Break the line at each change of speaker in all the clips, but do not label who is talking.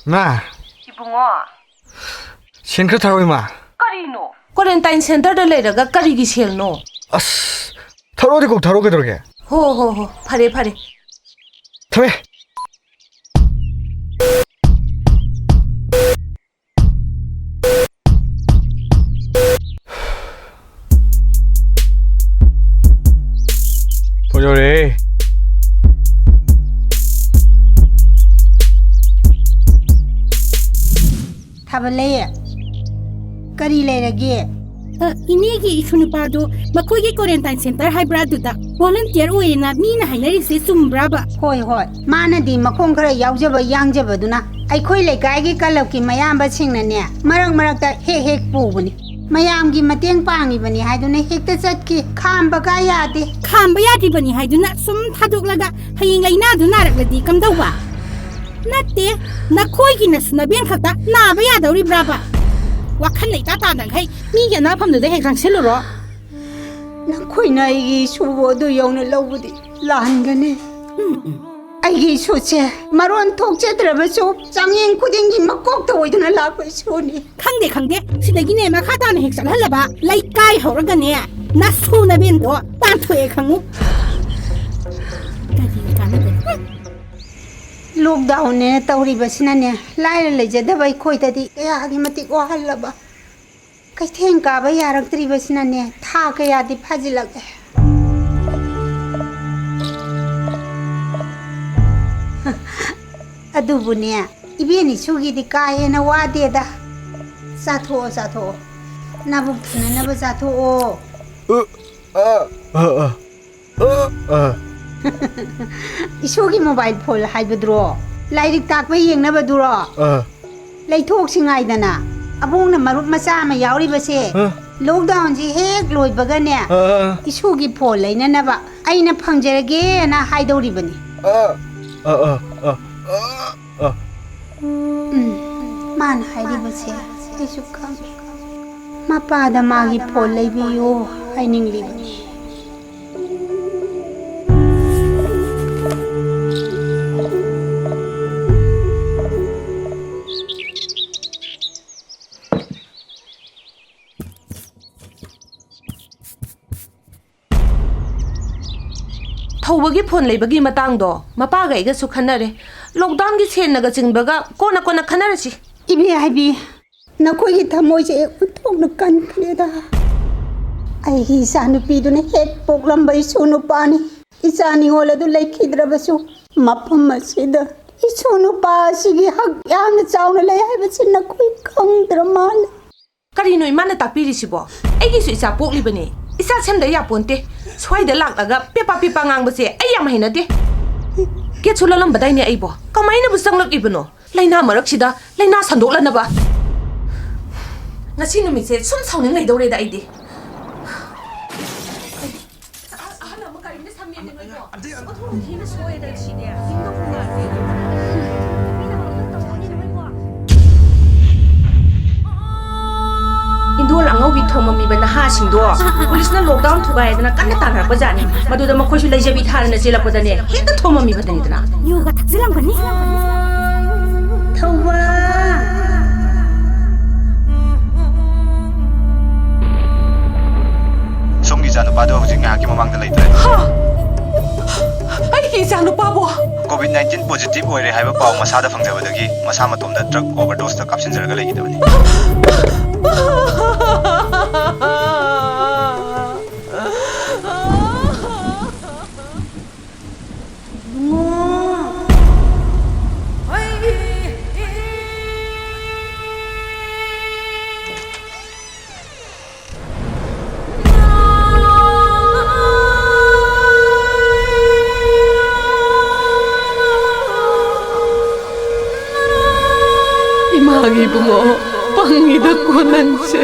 Ma.
Ibungo.
Sengkra tharoi ma.
Karino. Quarantine center da leiraga karigi selno.
As. Tharodi kok tharo kedorge.
Ho. Phare.
Thame. Pojore.
Thabale. Kari leirage.
Inegi isunupado makogi quarantine center hybrid duda volunteer oina mina hainari se sumbraba
Hoi mana di makong khara yaujaba yangjaba duna aikhoi lekai gi kalap ki mayam ba singna ne marak ta hek pubuni mayam gi mateng pangi bani haiduna hekta chatki khamba ka yadi
bani haiduna sum thadok laga haying laina duna ragladi kamdawa natte nakhoi gi nasna ben khata na ba yadawri braba wakhan leita ta dang hai mi ya na pham de hek rang seluro
nakhoi na gi subo du yona lobudi langane ai soche maron thok chetraba chu changyeng khuding gi makok to oiduna la pa suni
khangde sidagi ne ma khata na hek salhalaba laikai horaga ne na suna ben do tan thoe khangu
lockdown ne tawri basina ne laira lejada bai khoi tadi ya gi mati ko halaba kai theng ka ba yarak tri basina ne tha ka ya di phajilag adubunya ibeni sugi di ka hena wade da satho nabu na ba satho Isugi mobile phone haibadro lairik takba yengna baduro leithok singai dana abong na marup macha ma yauri base lockdown ji hek loi bagane isugi phone leina na ba aina phangjerage na haidori bani man haidi base isu kham mapa da magi phone leibiyo hainingli bani
Thawagi phone leibagi matang do mapaga iga su khanare lockdown gi chen naga chingbaga kona khanare si
ibi haibi nakoi gi thamoi je uthok na kan kheda ai hi sanu pi du ne het poklam bai sunu pani isani hola du leikhidra basu mapam masida isunu pa sigi hak yam na chauna lei hai basin nakoi khangdra mal
kari noi mana takpiri sibo ai gi su isa pokli bane isa semda ya ponte swai lak laga pepa ngang base ai yam haina de ke chulalam badai ne aibo kamaina bu sanglak ibno laina marak sida laina sandok lana ba ngasi numi se sum sauni ngai dore da aidi hala ma kari ne samye ne no ko hina soe da side singa punga Indul ang awit thoma mi bana ha singdo police na lockdown thugai dana kanna tanar ko jani madu da makhoi lai jabi thar na chela ko dane heta thoma mi badani dana
yoga thakjilang bani
thawa
Songi janu pado hojing nga ki mamang da leitre
ha ai ki janu pabo
COVID-19 positive oire haiba paw masada fangjabadagi masa matom da drug overdose da kapsin jarga legi dabani
Imagi bungo pangida konanse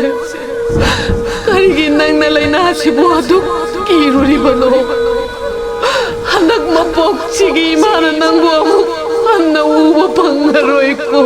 karigi nang nalaina sibo aduk kiruri bano hanak mapok sigi mana nang buamu hanna uwa pangaroi ko